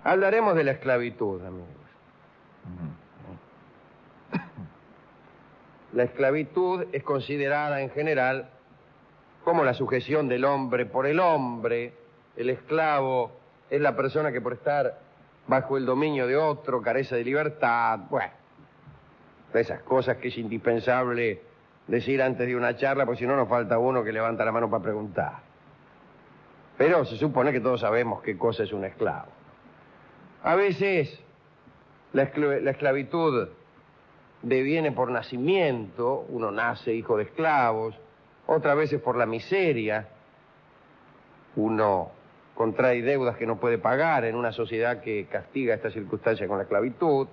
Hablaremos de la esclavitud, amigos. La esclavitud es considerada en general como la sujeción del hombre por el hombre. El esclavo es la persona que por estar bajo el dominio de otro carece de libertad. Bueno, esas cosas que es indispensable decir antes de una charla, porque si no nos falta uno que levanta la mano para preguntar. Pero se supone que todos sabemos qué cosa es un esclavo. A veces la esclavitud deviene por nacimiento, uno nace hijo de esclavos, otras veces por la miseria, uno contrae deudas que no puede pagar en una sociedad que castiga esta circunstancia con la esclavitud.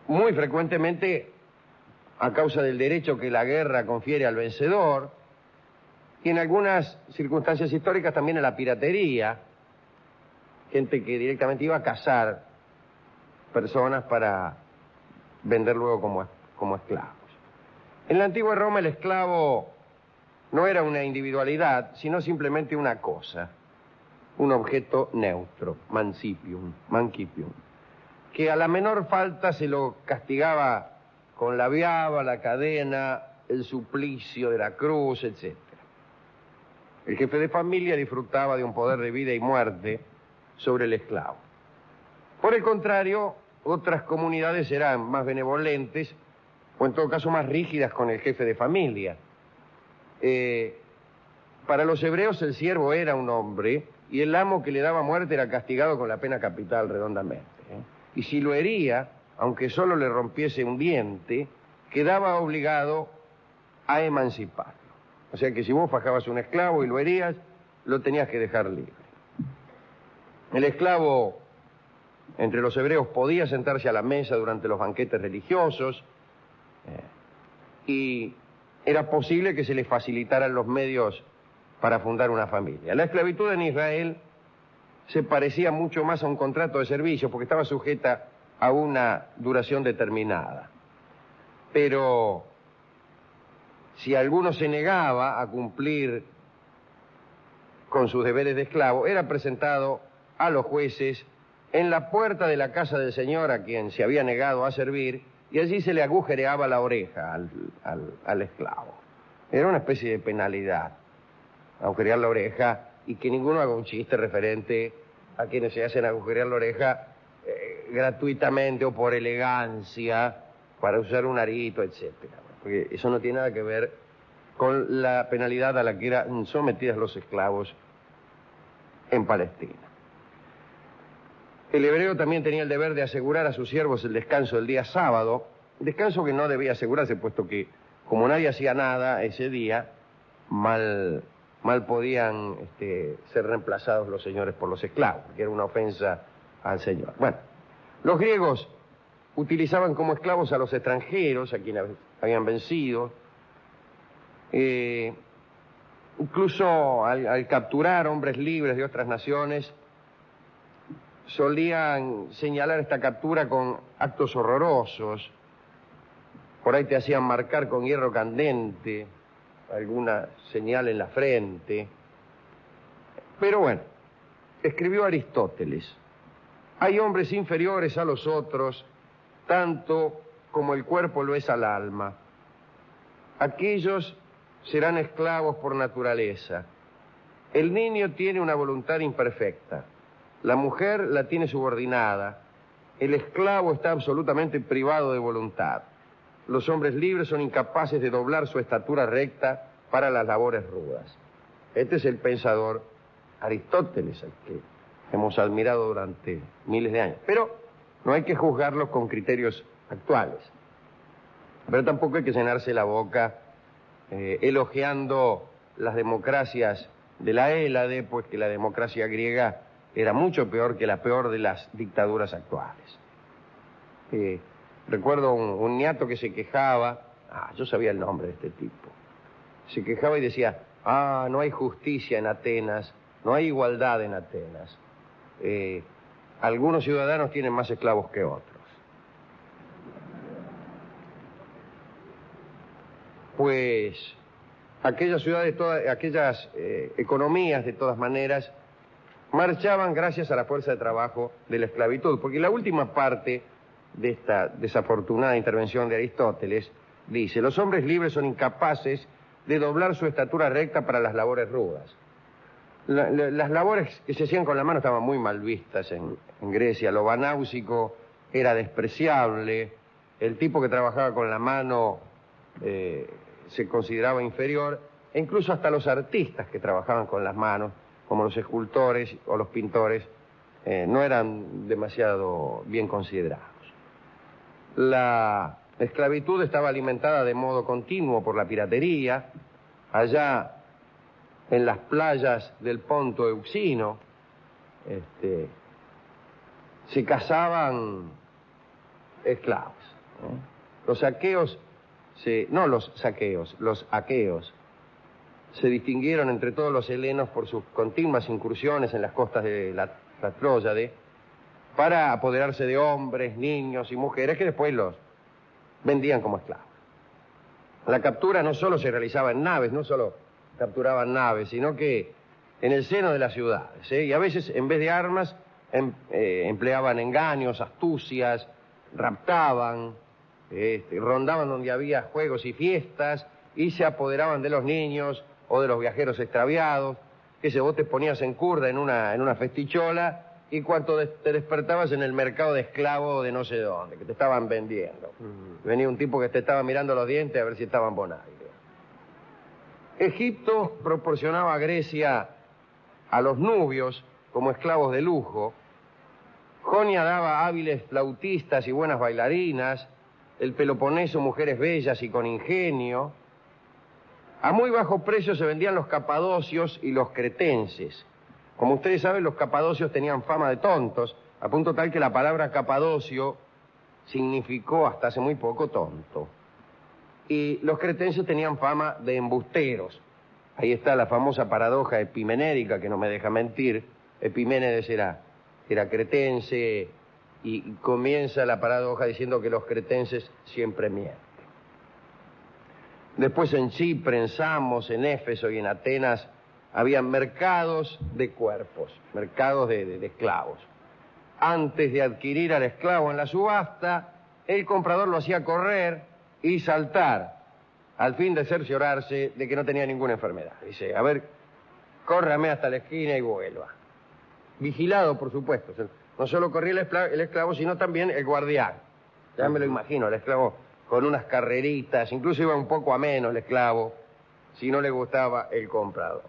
Muy frecuentemente a causa del derecho que la guerra confiere al vencedor, y en algunas circunstancias históricas también a la piratería, gente que directamente iba a cazar personas para vender luego como esclavos. En la antigua Roma el esclavo no era una individualidad, sino simplemente una cosa, un objeto neutro, mancipium, que a la menor falta se lo castigaba con la viaba, la cadena, el suplicio de la cruz, etc. El jefe de familia disfrutaba de un poder de vida y muerte sobre el esclavo. Por el contrario, otras comunidades eran más benevolentes, o en todo caso más rígidas con el jefe de familia. Para los hebreos el siervo era un hombre, y el amo que le daba muerte era castigado con la pena capital redondamente. Y si lo hería, aunque solo le rompiese un diente, quedaba obligado a emanciparlo. O sea que si vos fajabas un esclavo y lo herías, lo tenías que dejar libre. El esclavo entre los hebreos podía sentarse a la mesa durante los banquetes religiosos y era posible que se le facilitaran los medios para fundar una familia. La esclavitud en Israel se parecía mucho más a un contrato de servicio porque estaba sujeta a una duración determinada. Pero si alguno se negaba a cumplir con sus deberes de esclavo, era presentado a los jueces en la puerta de la casa del señor a quien se había negado a servir, y allí se le agujereaba la oreja al esclavo. Era una especie de penalidad, agujerear la oreja, y que ninguno haga un chiste referente a quienes se hacen agujerear la oreja gratuitamente o por elegancia, para usar un arito, etc. Porque eso no tiene nada que ver con la penalidad a la que eran sometidos los esclavos en Palestina. El hebreo también tenía el deber de asegurar a sus siervos el descanso del día sábado, descanso que no debía asegurarse, puesto que, como nadie hacía nada ese día, mal podían ser reemplazados los señores por los esclavos, que era una ofensa al señor. Bueno, los griegos utilizaban como esclavos a los extranjeros, a quienes habían vencido. Incluso al capturar hombres libres de otras naciones, solían señalar esta captura con actos horrorosos. Por ahí te hacían marcar con hierro candente alguna señal en la frente. Pero bueno, escribió Aristóteles: hay hombres inferiores a los otros, tanto como el cuerpo lo es al alma. Aquellos serán esclavos por naturaleza. El niño tiene una voluntad imperfecta. La mujer la tiene subordinada. El esclavo está absolutamente privado de voluntad. Los hombres libres son incapaces de doblar su estatura recta para las labores rudas. Este es el pensador Aristóteles, al que hemos admirado durante miles de años. Pero no hay que juzgarlo con criterios actuales. Pero tampoco hay que llenarse la boca elogiando las democracias de la Hélade, pues que la democracia griega era mucho peor que la peor de las dictaduras actuales. Recuerdo un niato que se quejaba, yo sabía el nombre de este tipo, se quejaba y decía: no hay justicia en Atenas, no hay igualdad en Atenas. Algunos ciudadanos tienen más esclavos que otros. Pues aquellas ciudades, aquellas economías, de todas maneras, marchaban gracias a la fuerza de trabajo de la esclavitud, porque la última parte de esta desafortunada intervención de Aristóteles dice: los hombres libres son incapaces de doblar su estatura recta para las labores rudas. Las labores que se hacían con la mano estaban muy mal vistas en Grecia. Lo banáusico era despreciable, el tipo que trabajaba con la mano se consideraba inferior, e incluso hasta los artistas que trabajaban con las manos, como los escultores o los pintores, no eran demasiado bien considerados. La esclavitud estaba alimentada de modo continuo por la piratería. Allá en las playas del Ponto Euxino se cazaban esclavos. Los aqueos, los aqueos se distinguieron entre todos los helenos por sus continuas incursiones en las costas de la Tróyade para apoderarse de hombres, niños y mujeres que después los vendían como esclavos. La captura no solo se realizaba en naves, no solo capturaban naves, sino que en el seno de las ciudades, y a veces en vez de armas empleaban engaños, astucias, raptaban, rondaban donde había juegos y fiestas y se apoderaban de los niños o de los viajeros extraviados, que vos te ponías en curda en una festichola y cuando te despertabas en el mercado de esclavos de no sé dónde, que te estaban vendiendo. Venía un tipo que te estaba mirando los dientes a ver si estaban bonaires. Egipto proporcionaba a Grecia a los nubios como esclavos de lujo. Jonia daba hábiles flautistas y buenas bailarinas, el Peloponeso mujeres bellas y con ingenio. A muy bajo precio se vendían los capadocios y los cretenses. Como ustedes saben, los capadocios tenían fama de tontos, a punto tal que la palabra capadocio significó hasta hace muy poco tonto. Y los cretenses tenían fama de embusteros. Ahí está la famosa paradoja epimenérica que no me deja mentir. Epiménides era cretense y comienza la paradoja diciendo que los cretenses siempre mienten. Después en Chipre, en Samos, en Éfeso y en Atenas había mercados de cuerpos, mercados de esclavos. Antes de adquirir al esclavo en la subasta, el comprador lo hacía correr y saltar, al fin de cerciorarse de que no tenía ninguna enfermedad. Dice: a ver, córrame hasta la esquina y vuelva. Vigilado, por supuesto. No solo corría el esclavo, sino también el guardián. Ya me lo imagino, el esclavo con unas carreritas, incluso iba un poco a menos el esclavo, si no le gustaba el comprador.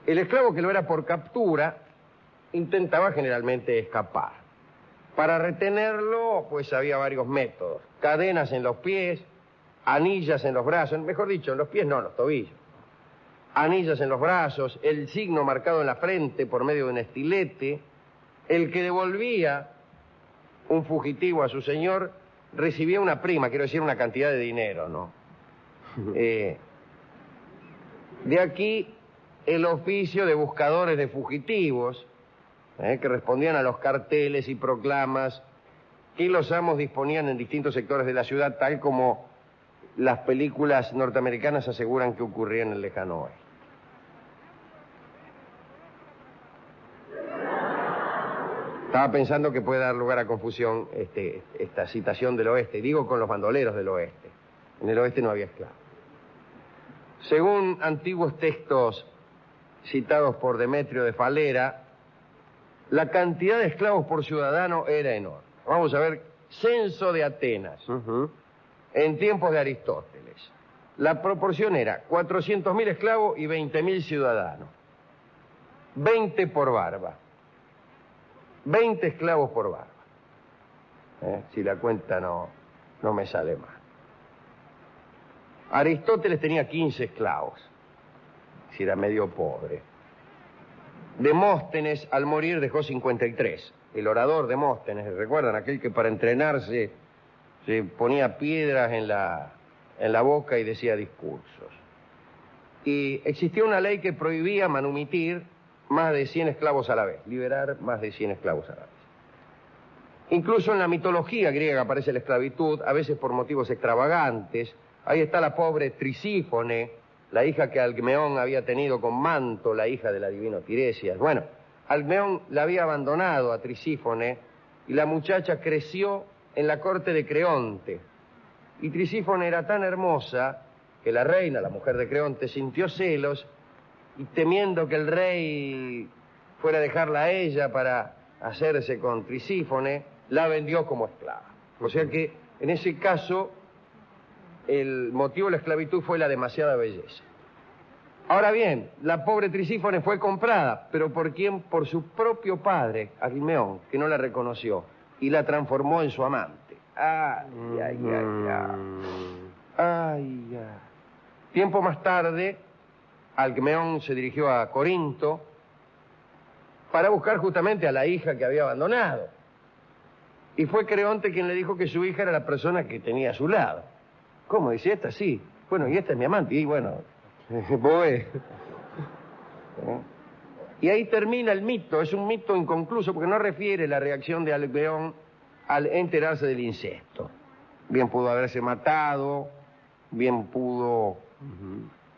El esclavo que lo era por captura intentaba generalmente escapar. Para retenerlo, pues había varios métodos. Cadenas en los pies, anillas en los brazos, mejor dicho, en los pies no, en los tobillos. Anillas en los brazos, el signo marcado en la frente por medio de un estilete. El que devolvía un fugitivo a su señor recibía una prima, quiero decir, una cantidad de dinero, ¿no? De aquí el oficio de buscadores de fugitivos, que respondían a los carteles y proclamas que los amos disponían en distintos sectores de la ciudad, tal como las películas norteamericanas aseguran que ocurría en el lejano oeste. Estaba pensando que puede dar lugar a confusión esta citación del oeste, digo con los bandoleros del oeste. En el oeste no había esclavos. Según antiguos textos citados por Demetrio de Falera, la cantidad de esclavos por ciudadano era enorme. Vamos a ver, censo de Atenas, en tiempos de Aristóteles. La proporción era 400.000 esclavos y 20.000 ciudadanos. 20 por barba. 20 esclavos por barba. Si la cuenta no me sale mal. Aristóteles tenía 15 esclavos. Si era medio pobre. Demóstenes al morir dejó 53. El orador Demóstenes, ¿recuerdan? Aquel que para entrenarse se ponía piedras en la boca y decía discursos. Y existía una ley que prohibía manumitir más de 100 esclavos a la vez, liberar más de 100 esclavos a la vez. Incluso en la mitología griega aparece la esclavitud, a veces por motivos extravagantes. Ahí está la pobre Trisífone, la hija que Alcmeón había tenido con Manto, la hija del adivino Tiresias. Bueno, Alcmeón la había abandonado a Trisífone y la muchacha creció en la corte de Creonte. Y Trisífone era tan hermosa que la reina, la mujer de Creonte, sintió celos y temiendo que el rey fuera a dejarla a ella para hacerse con Trisífone, la vendió como esclava. O sea que en ese caso el motivo de la esclavitud fue la demasiada belleza. Ahora bien, la pobre Trisífone fue comprada, pero ¿por quién? Por su propio padre, Alcmeón, que no la reconoció y la transformó en su amante. Ay, ay, ay, ay. Ay, ay. Tiempo más tarde, Alcmeón se dirigió a Corinto para buscar justamente a la hija que había abandonado. Y fue Creonte quien le dijo que su hija era la persona que tenía a su lado. ¿Cómo? Dice, esta sí. Bueno, y esta es mi amante. Y bueno, voy. Y ahí termina el mito. Es un mito inconcluso porque no refiere la reacción de Alcmeón al enterarse del incesto. Bien pudo haberse matado, bien pudo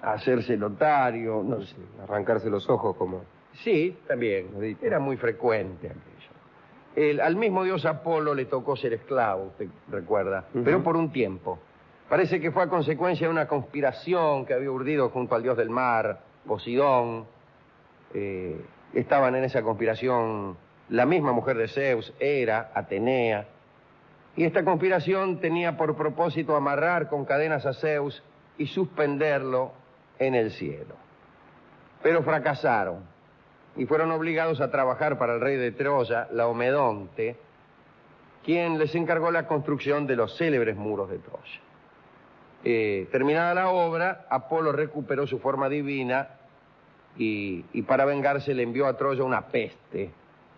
hacerse notario, no sé. Arrancarse los ojos como... Sí, también. Era muy frecuente aquello. Al mismo dios Apolo le tocó ser esclavo, usted recuerda, pero por un tiempo. Parece que fue a consecuencia de una conspiración que había urdido junto al dios del mar, Poseidón. Estaban en esa conspiración la misma mujer de Zeus, Hera, Atenea. Y esta conspiración tenía por propósito amarrar con cadenas a Zeus y suspenderlo en el cielo. Pero fracasaron y fueron obligados a trabajar para el rey de Troya, Laomedonte, quien les encargó la construcción de los célebres muros de Troya. Terminada la obra, Apolo recuperó su forma divina y para vengarse le envió a Troya una peste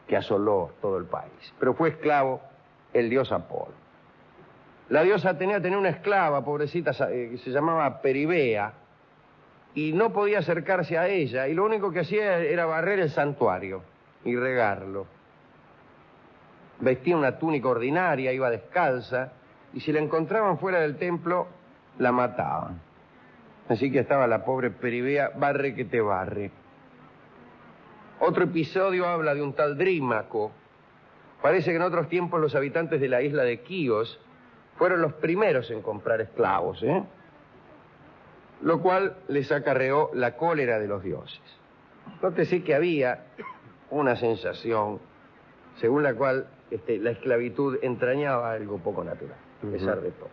que asoló todo el país. Pero fue esclavo el dios Apolo. La diosa Atenea tenía una esclava, pobrecita, que se llamaba Peribea, y no podía acercarse a ella, y lo único que hacía era barrer el santuario y regarlo. Vestía una túnica ordinaria, iba descalza, y si la encontraban fuera del templo, la mataban. Así que estaba la pobre Peribea, barre que te barre. Otro episodio habla de un tal Drímaco. Parece que en otros tiempos los habitantes de la isla de Quíos fueron los primeros en comprar esclavos, lo cual les acarreó la cólera de los dioses. Nótese que había una sensación según la cual la esclavitud entrañaba algo poco natural, a pesar de todo.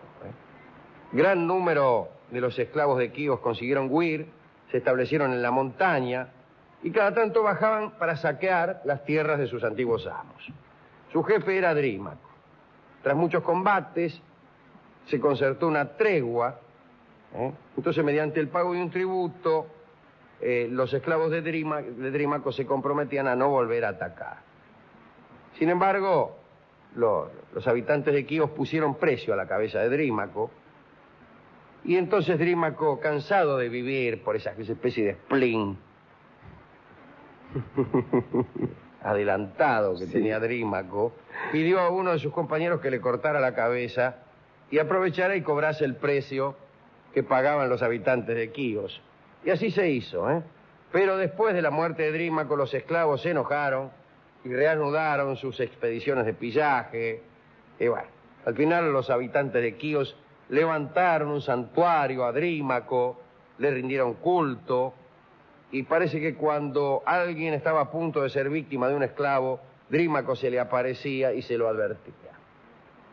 Gran número de los esclavos de Quíos consiguieron huir, se establecieron en la montaña y cada tanto bajaban para saquear las tierras de sus antiguos amos. Su jefe era Drímaco. Tras muchos combates se concertó una tregua. Entonces, mediante el pago de un tributo, los esclavos de Drímaco se comprometían a no volver a atacar. Sin embargo, los habitantes de Quíos pusieron precio a la cabeza de Drímaco, y entonces Drímaco, cansado de vivir por esa especie de spleen adelantado que tenía Drímaco, pidió a uno de sus compañeros que le cortara la cabeza y aprovechara y cobrase el precio que pagaban los habitantes de Quíos. Y así se hizo, Pero después de la muerte de Drímaco, los esclavos se enojaron y reanudaron sus expediciones de pillaje. Y bueno, al final los habitantes de Quíos levantaron un santuario a Drímaco, le rindieron culto, y parece que cuando alguien estaba a punto de ser víctima de un esclavo, Drímaco se le aparecía y se lo advertía.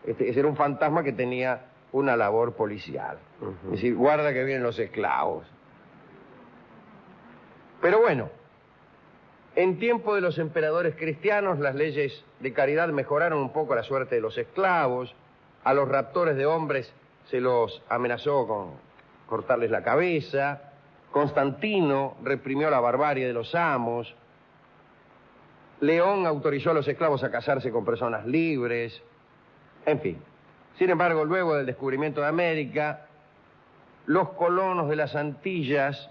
Ese era un fantasma que tenía una labor policial. Es decir, guarda que vienen los esclavos. Pero bueno, en tiempo de los emperadores cristianos, las leyes de caridad mejoraron un poco la suerte de los esclavos. A los raptores de hombres se los amenazó con cortarles la cabeza. Constantino reprimió la barbarie de los amos. León autorizó a los esclavos a casarse con personas libres. En fin. Sin embargo, luego del descubrimiento de América, los colonos de las Antillas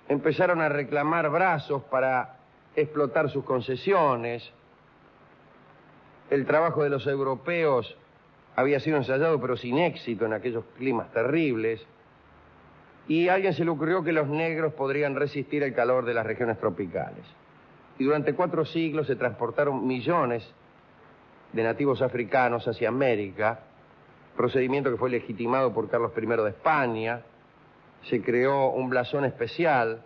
empezaron a reclamar brazos para explotar sus concesiones. El trabajo de los europeos había sido ensayado, pero sin éxito en aquellos climas terribles. Y a alguien se le ocurrió que los negros podrían resistir el calor de las regiones tropicales. y durante 4 siglos se transportaron millones de nativos africanos hacia América, procedimiento que fue legitimado por Carlos I de España. Se creó un blasón especial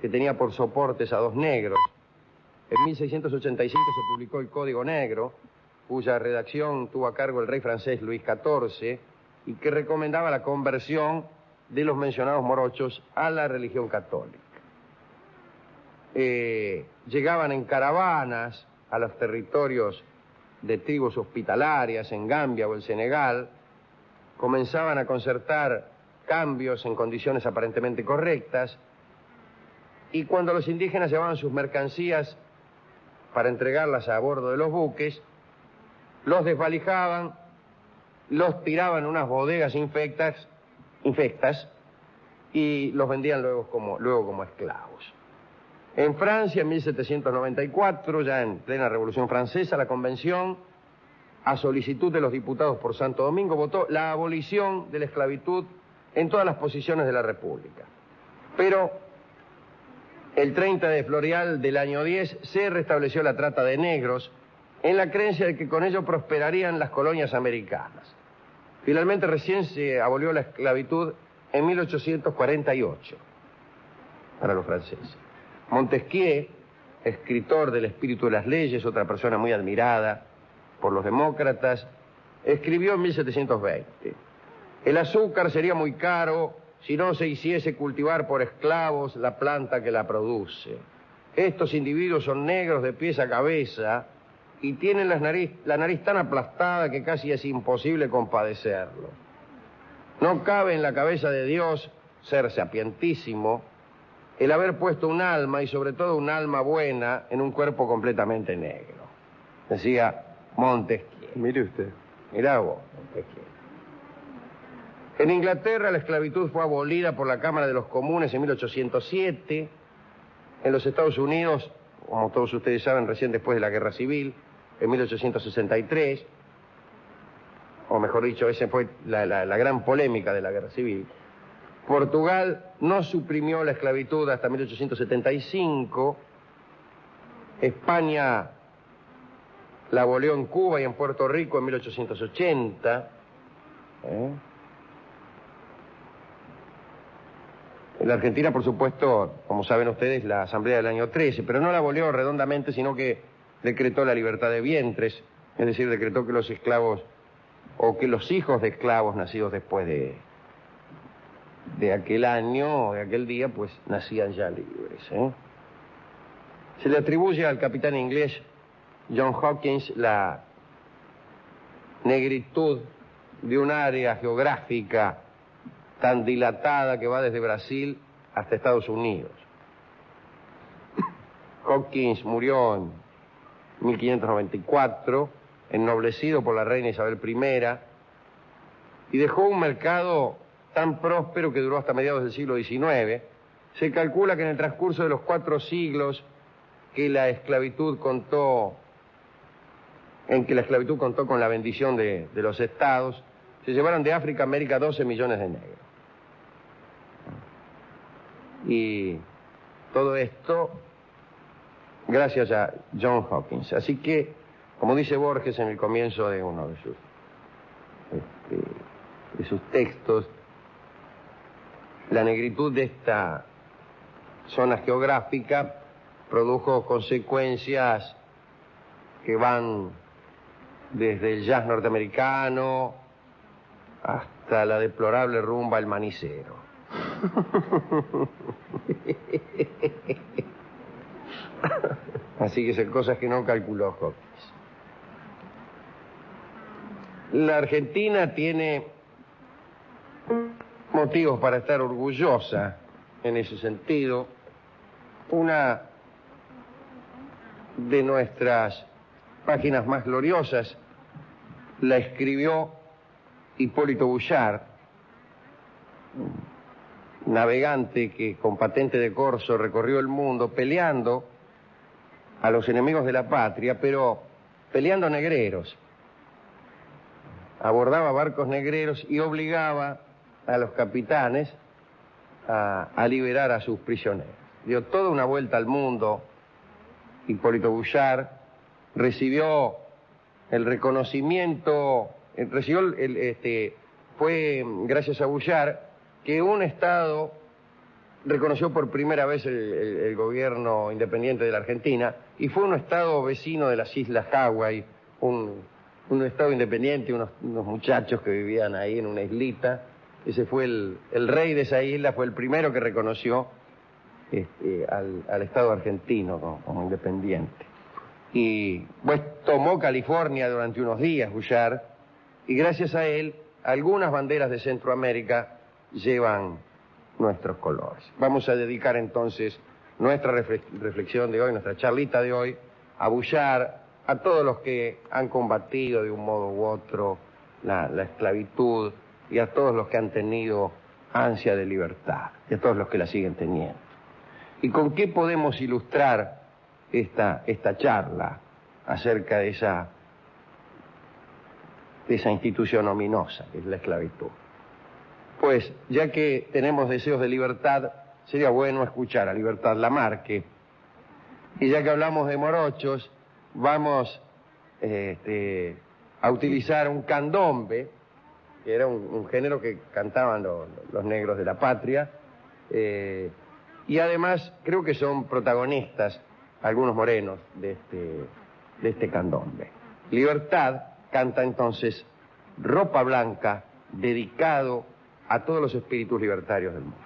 que tenía por soportes a 2 negros. En 1685 se publicó el Código Negro, cuya redacción tuvo a cargo el rey francés Luis XIV, y que recomendaba la conversión de los mencionados morochos a la religión católica. Llegaban en caravanas a los territorios de tribus hospitalarias en Gambia o el Senegal, comenzaban a concertar cambios en condiciones aparentemente correctas, y cuando los indígenas llevaban sus mercancías para entregarlas a bordo de los buques, los desvalijaban, los tiraban en unas bodegas infectas y los vendían luego como esclavos. En Francia, en 1794, ya en plena Revolución Francesa, la Convención, a solicitud de los diputados por Santo Domingo, votó la abolición de la esclavitud en todas las posiciones de la República. Pero el 30 de Floreal del año 10 se restableció la trata de negros en la creencia de que con ello prosperarían las colonias americanas. Finalmente recién se abolió la esclavitud en 1848 para los franceses. Montesquieu, escritor del Espíritu de las Leyes, otra persona muy admirada por los demócratas, escribió en 1720: el azúcar sería muy caro si no se hiciese cultivar por esclavos la planta que la produce. Estos individuos son negros de pies a cabeza y tienen la nariz tan aplastada que casi es imposible compadecerlo. No cabe en la cabeza de Dios, ser sapientísimo, el haber puesto un alma, y sobre todo un alma buena, en un cuerpo completamente negro. Decía Montesquieu. Mire usted. Mirá vos, Montesquieu. En Inglaterra la esclavitud fue abolida por la Cámara de los Comunes en 1807. En los Estados Unidos, como todos ustedes saben, recién después de la Guerra Civil, en 1863, o mejor dicho, esa fue la gran polémica de la Guerra Civil. Portugal no suprimió la esclavitud hasta 1875. España la abolió en Cuba y en Puerto Rico en 1880. En la Argentina, por supuesto, como saben ustedes, la Asamblea del año 13, pero no la abolió redondamente, sino que decretó la libertad de vientres, es decir, decretó que los esclavos, o que los hijos de esclavos nacidos después de aquel año, de aquel día, pues nacían ya libres. Se le atribuye al capitán inglés John Hawkins la negritud de un área geográfica tan dilatada que va desde Brasil hasta Estados Unidos. Hawkins murió en 1594, ennoblecido por la reina Isabel I, y dejó un mercado tan próspero que duró hasta mediados del siglo XIX. Se calcula que en el transcurso de los 4 siglos que la esclavitud contó con la bendición de los estados, se llevaron de África a América 12 millones de negros. Y todo esto gracias a John Hawkins. Así que, como dice Borges en el comienzo de uno de sus textos, la negritud de esta zona geográfica produjo consecuencias que van desde el jazz norteamericano hasta la deplorable rumba al manicero. Así que son cosas que no calculó Hawkins. La Argentina tiene motivos para estar orgullosa en ese sentido. Una de nuestras páginas más gloriosas la escribió Hipólito Bouchard, navegante que con patente de corso recorrió el mundo peleando a los enemigos de la patria, pero peleando negreros. Abordaba barcos negreros y obligaba a los capitanes a liberar a sus prisioneros. Dio toda una vuelta al mundo Hipólito Boullard, recibió el reconocimiento, fue gracias a Boullard que un Estado reconoció por primera vez el gobierno independiente de la Argentina, y fue un Estado vecino de las Islas Hawái, un Estado independiente, unos muchachos que vivían ahí en una islita. Ese fue el rey de esa isla, fue el primero que reconoció al Estado argentino como independiente. Y pues tomó California durante unos días, Boullard, y gracias a él, algunas banderas de Centroamérica llevan nuestros colores. Vamos a dedicar entonces nuestra reflexión de hoy, nuestra charlita de hoy, a Boullard, a todos los que han combatido de un modo u otro la esclavitud, y a todos los que han tenido ansia de libertad, y a todos los que la siguen teniendo. ¿Y con qué podemos ilustrar esta charla acerca de esa institución ominosa que es la esclavitud? Pues, ya que tenemos deseos de libertad, sería bueno escuchar a Libertad Lamarque. Y ya que hablamos de morochos, vamos a utilizar un candombe, que era un género que cantaban los negros de la patria, y además creo que son protagonistas algunos morenos de este candombe. Libertad canta entonces Ropa Blanca, dedicado a todos los espíritus libertarios del mundo.